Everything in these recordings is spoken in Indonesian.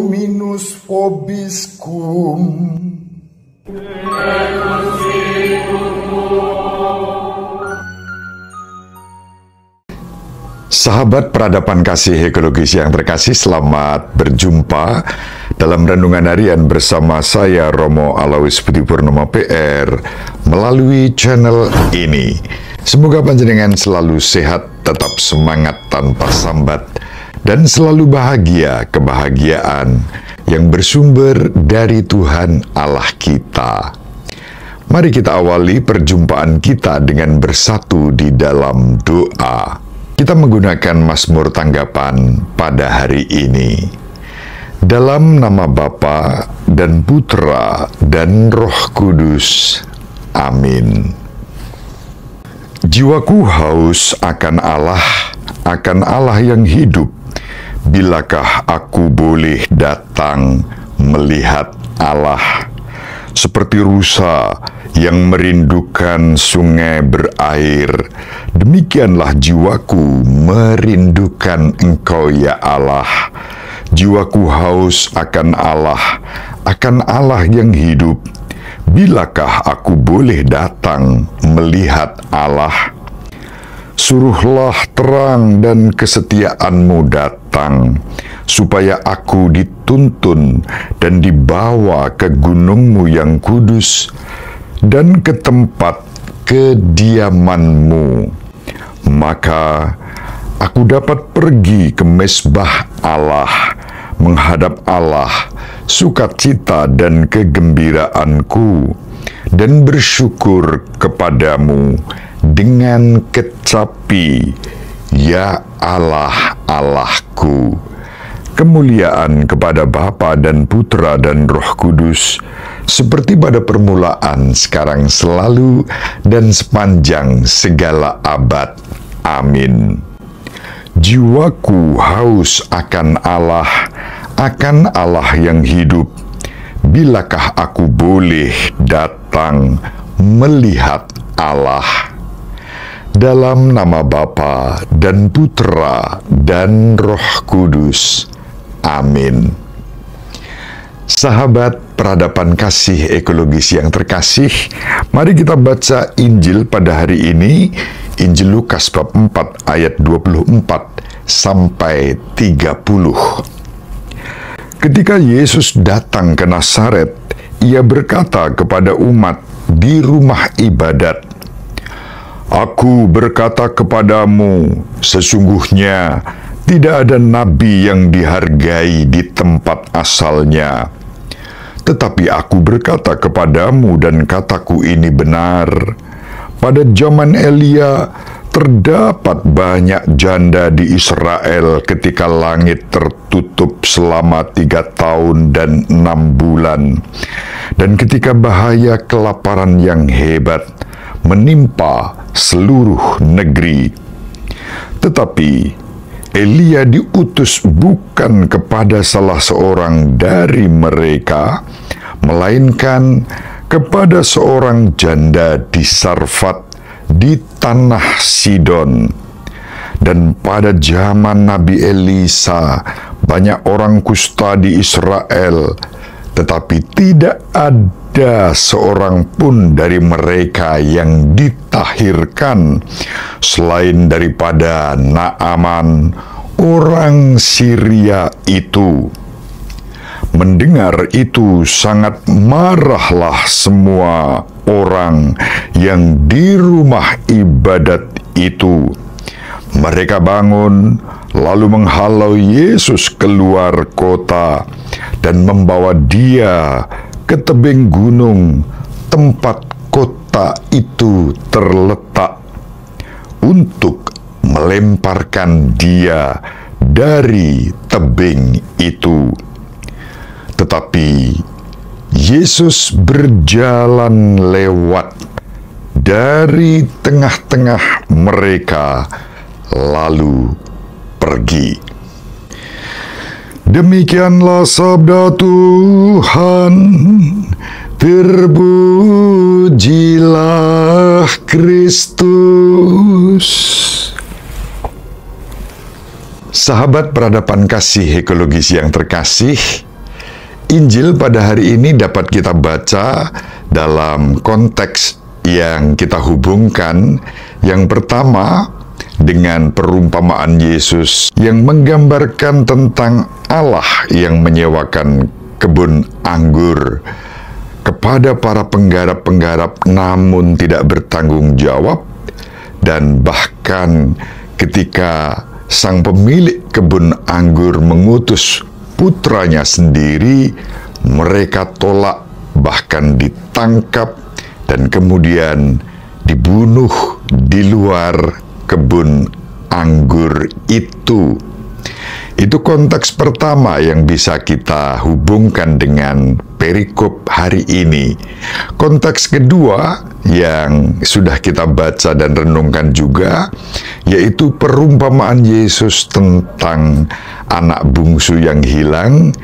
Dominus vobiscum. Sahabat peradaban kasih ekologis yang terkasih, selamat berjumpa dalam Renungan Harian bersama saya Romo Alois Budi Purnomo PR melalui channel ini. Semoga panjenengan selalu sehat, tetap semangat tanpa sambat, dan selalu bahagia kebahagiaan yang bersumber dari Tuhan Allah kita. Mari kita awali perjumpaan kita dengan bersatu di dalam doa. Kita menggunakan Mazmur tanggapan pada hari ini. Dalam nama Bapa dan Putra dan Roh Kudus. Amin. Jiwaku haus akan Allah yang hidup. Bilakah aku boleh datang melihat Allah? Seperti rusa yang merindukan sungai berair, demikianlah jiwaku merindukan Engkau ya Allah. Jiwaku haus akan Allah yang hidup. Bilakah aku boleh datang melihat Allah? Suruhlah terang dan kesetiaan-Mu datang, supaya aku dituntun dan dibawa ke gunung-Mu yang kudus, dan ke tempat kediaman-Mu. Maka aku dapat pergi ke mezbah Allah, menghadap Allah, sukacita dan kegembiraanku, dan bersyukur kepadamu dengan kecapi, ya Allah, Allahku. Kemuliaan kepada Bapa dan Putra dan Roh Kudus, seperti pada permulaan, sekarang, selalu, dan sepanjang segala abad. Amin. Jiwaku haus akan Allah yang hidup. Bilakah aku boleh datang melihat Allah? Dalam nama Bapa dan Putra dan Roh Kudus. Amin. Sahabat peradaban kasih ekologis yang terkasih, mari kita baca Injil pada hari ini, Injil Lukas bab 4 ayat 24 sampai 30. Ketika Yesus datang ke Nazaret, Ia berkata kepada umat di rumah ibadat, "Aku berkata kepadamu, sesungguhnya tidak ada nabi yang dihargai di tempat asalnya. Tetapi aku berkata kepadamu, dan kataku ini benar, pada zaman Elia terdapat banyak janda di Israel ketika langit tertutup selama 3 tahun dan 6 bulan, dan ketika bahaya kelaparan yang hebat menimpa seluruh negeri. Tetapi Elia diutus bukan kepada salah seorang dari mereka, melainkan kepada seorang janda di Sarfat di tanah Sidon. Dan pada zaman Nabi Elisa, banyak orang kusta di Israel, tetapi tidak ada seorang pun dari mereka yang ditahirkan, selain daripada Naaman, orang Syria itu. Mendengar itu, sangat marahlah semua orang yang di rumah ibadat itu. Mereka bangun, lalu menghalau Yesus keluar kota dan membawa Dia ke tebing gunung tempat kota itu terletak, untuk melemparkan Dia dari tebing itu. Tetapi Yesus berjalan lewat dari tengah-tengah mereka, lalu pergi. Demikianlah sabda Tuhan. Terpujilah Kristus. Sahabat peradaban kasih ekologis yang terkasih, Injil pada hari ini dapat kita baca dalam konteks yang kita hubungkan. Yang pertama, dengan perumpamaan Yesus yang menggambarkan tentang Allah yang menyewakan kebun anggur kepada para penggarap-penggarap namun tidak bertanggung jawab, dan bahkan ketika sang pemilik kebun anggur mengutus putranya sendiri, mereka tolak, bahkan ditangkap dan kemudian dibunuh di luar kebun anggur itu. Itu konteks pertama yang bisa kita hubungkan dengan perikop hari ini. Konteks kedua yang sudah kita baca dan renungkan juga, yaitu perumpamaan Yesus tentang anak bungsu yang hilang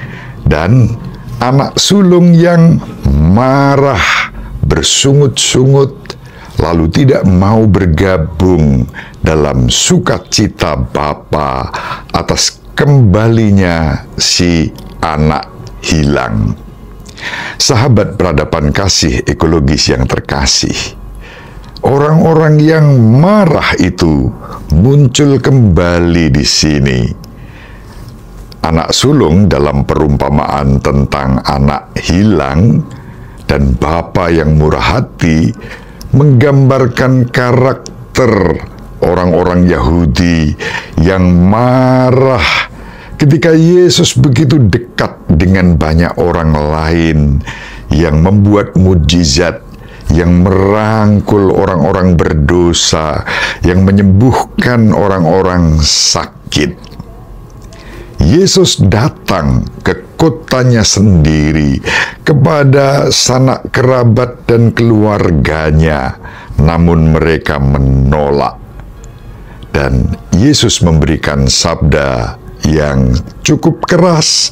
dan anak sulung yang marah, bersungut-sungut, lalu tidak mau bergabung dalam sukacita Bapa atas kembalinya si anak hilang. Sahabat peradaban kasih ekologis yang terkasih, orang-orang yang marah itu muncul kembali di sini. Anak sulung dalam perumpamaan tentang anak hilang dan bapa yang murah hati menggambarkan karakter orang-orang Yahudi yang marah ketika Yesus begitu dekat dengan banyak orang lain yang membuat mujizat, yang merangkul orang-orang berdosa, yang menyembuhkan orang-orang sakit. Yesus datang ke kotanya sendiri, kepada sanak kerabat dan keluarganya, namun mereka menolak. Dan Yesus memberikan sabda yang cukup keras,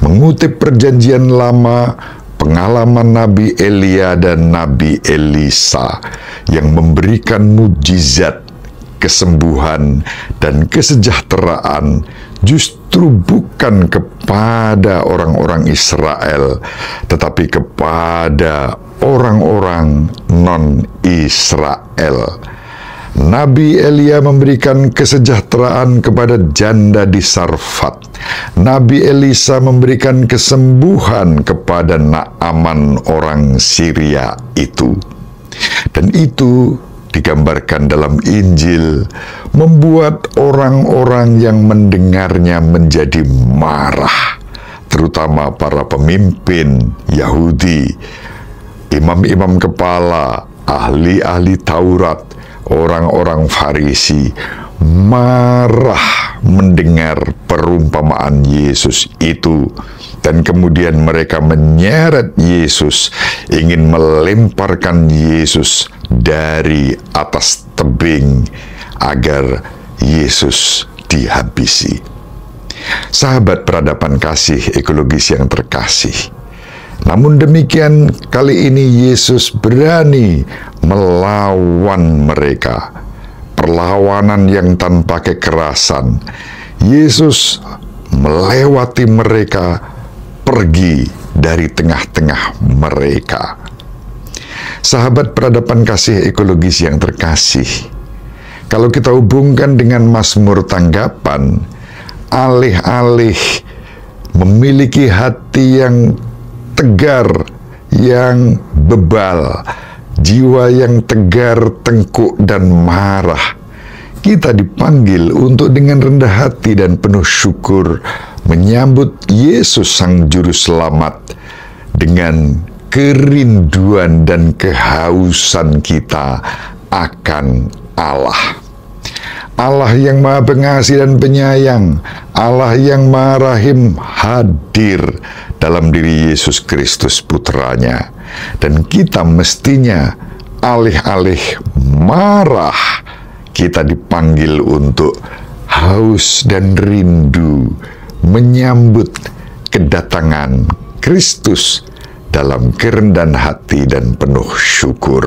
mengutip perjanjian lama, pengalaman Nabi Elia dan Nabi Elisa yang memberikan mujizat, kesembuhan, dan kesejahteraan justru bukan kepada orang-orang Israel, tetapi kepada orang-orang non-Israel. Nabi Elia memberikan kesejahteraan kepada janda di Sarfat. Nabi Elisa memberikan kesembuhan kepada Naaman orang Syria itu. Dan itu digambarkan dalam Injil, membuat orang-orang yang mendengarnya menjadi marah, terutama para pemimpin Yahudi, imam-imam kepala, ahli-ahli Taurat, orang-orang Farisi, marah mendengar perumpamaan Yesus itu. Dan kemudian mereka menyeret Yesus, ingin melemparkan Yesus dari atas tebing agar Yesus dihabisi. Sahabat peradaban kasih ekologis yang terkasih, namun demikian kali ini Yesus berani melawan mereka. Perlawanan yang tanpa kekerasan. Yesus melewati mereka, pergi dari tengah-tengah mereka. Sahabat peradaban kasih ekologis yang terkasih, kalau kita hubungkan dengan Mazmur tanggapan, alih-alih memiliki hati yang tegar, yang bebal, jiwa yang tegar, tengkuk, dan marah, kita dipanggil untuk dengan rendah hati dan penuh syukur menyambut Yesus Sang Juru Selamat dengan kerinduan dan kehausan kita akan Allah. Allah yang Maha Pengasih dan Penyayang, Allah yang Maha Rahim hadir dalam diri Yesus Kristus Putranya. Dan kita mestinya alih-alih marah, kita dipanggil untuk haus dan rindu menyambut kedatangan Kristus dalam kerendahan hati dan penuh syukur.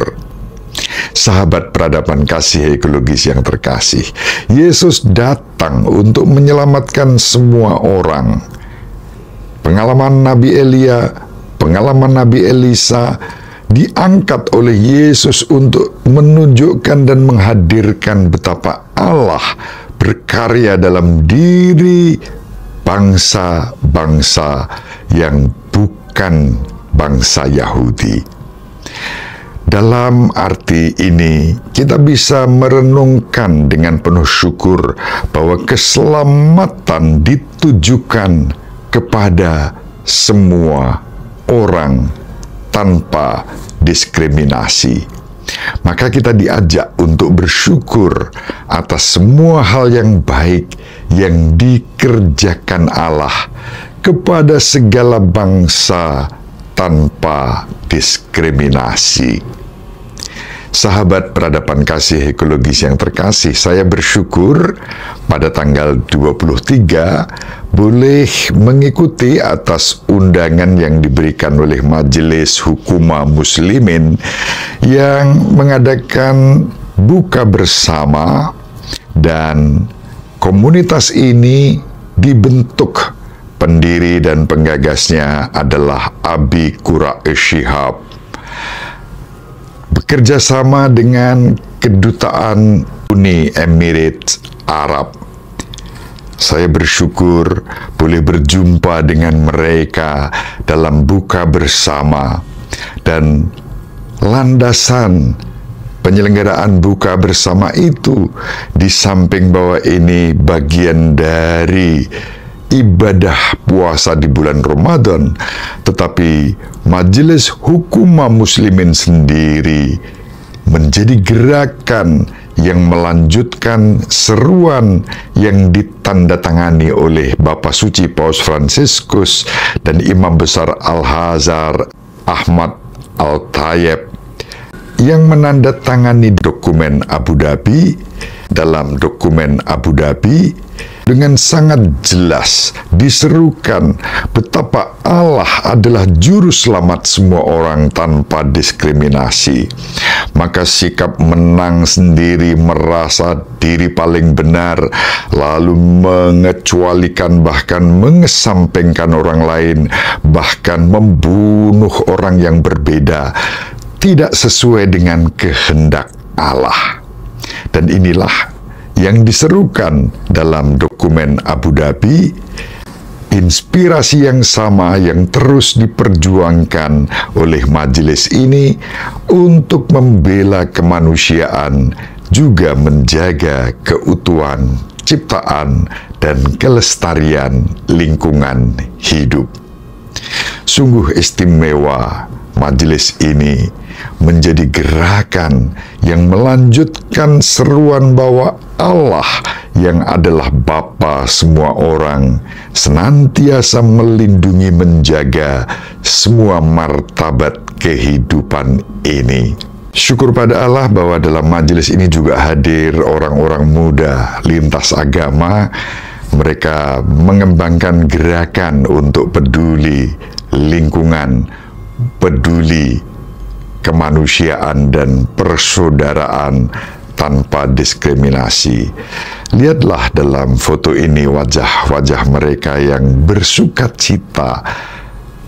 Sahabat peradaban kasih ekologis yang terkasih, Yesus datang untuk menyelamatkan semua orang. pengalaman Nabi Elia, pengalaman Nabi Elisa, diangkat oleh Yesus untuk menunjukkan dan menghadirkan betapa Allah berkarya dalam diri bangsa-bangsa yang bukan bangsa Yahudi. Dalam arti ini, kita bisa merenungkan dengan penuh syukur bahwa keselamatan ditujukan kepada semua orang tanpa diskriminasi. Maka kita diajak untuk bersyukur atas semua hal yang baik yang dikerjakan Allah kepada segala bangsa tanpa diskriminasi. Sahabat peradaban kasih ekologis yang terkasih, saya bersyukur pada tanggal 23 boleh mengikuti atas undangan yang diberikan oleh Majelis Hukuma Muslimin yang mengadakan buka bersama, dan komunitas ini dibentuk, pendiri dan penggagasnya adalah Abi Quraish Shihab, bekerja sama dengan Kedutaan Uni Emirat Arab. Saya bersyukur boleh berjumpa dengan mereka dalam buka bersama, dan landasan penyelenggaraan buka bersama itu, di samping bahwa ini bagian dari ibadah puasa di bulan Ramadan, tetapi Majelis Hukuma Muslimin sendiri menjadi gerakan yang melanjutkan seruan yang ditandatangani oleh Bapa Suci Paus Fransiskus dan Imam Besar Al-Azhar Ahmad Al-Tayyib yang menandatangani dokumen Abu Dhabi. Dalam dokumen Abu Dhabi dengan sangat jelas diserukan betapa Allah adalah juru selamat semua orang tanpa diskriminasi. Maka sikap menang sendiri, merasa diri paling benar, lalu mengecualikan bahkan mengesampingkan orang lain, bahkan membunuh orang yang berbeda, tidak sesuai dengan kehendak Allah. Dan inilah yang diserukan dalam dokumen Abu Dhabi, inspirasi yang sama yang terus diperjuangkan oleh majelis ini untuk membela kemanusiaan, juga menjaga keutuhan ciptaan dan kelestarian lingkungan hidup. Sungguh istimewa majelis ini menjadi gerakan yang melanjutkan seruan bahwa Allah yang adalah Bapa semua orang senantiasa melindungi, menjaga semua martabat kehidupan ini. Syukur pada Allah bahwa dalam majelis ini juga hadir orang-orang muda lintas agama. Mereka mengembangkan gerakan untuk peduli lingkungan, peduli kemanusiaan dan persaudaraan tanpa diskriminasi. Lihatlah dalam foto ini wajah-wajah mereka yang bersukacita,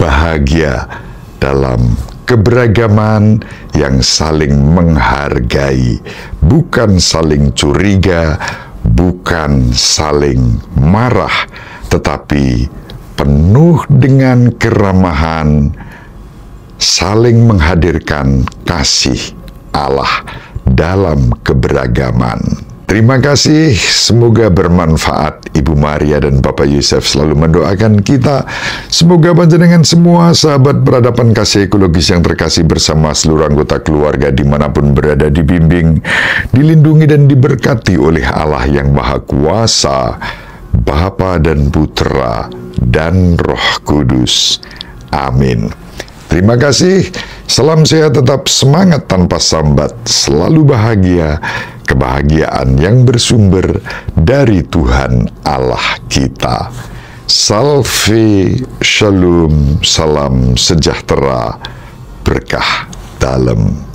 bahagia dalam keberagaman yang saling menghargai, bukan saling curiga, bukan saling marah, tetapi penuh dengan keramahan, saling menghadirkan kasih Allah dalam keberagaman. Terima kasih, semoga bermanfaat. Ibu Maria dan Bapak Yusuf selalu mendoakan kita. Semoga panjenengan semua sahabat peradaban kasih ekologis yang terkasih bersama seluruh anggota keluarga dimanapun berada dibimbing, dilindungi dan diberkati oleh Allah yang Maha Kuasa, Bapa dan Putra dan Roh Kudus. Amin. Terima kasih, salam sehat, tetap semangat tanpa sambat, selalu bahagia, kebahagiaan yang bersumber dari Tuhan Allah kita. Salve, shalom, salam sejahtera, berkah dalam.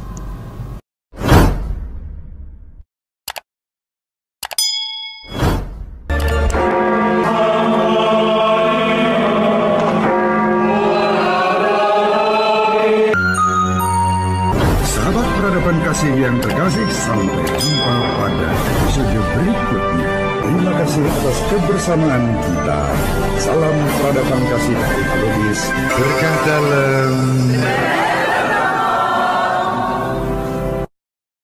peradaban kasih yang terkasih, sampai jumpa pada episode berikutnya. Terima kasih atas kebersamaan kita. Salam peradaban kasih dari Alubis. Berkah dalam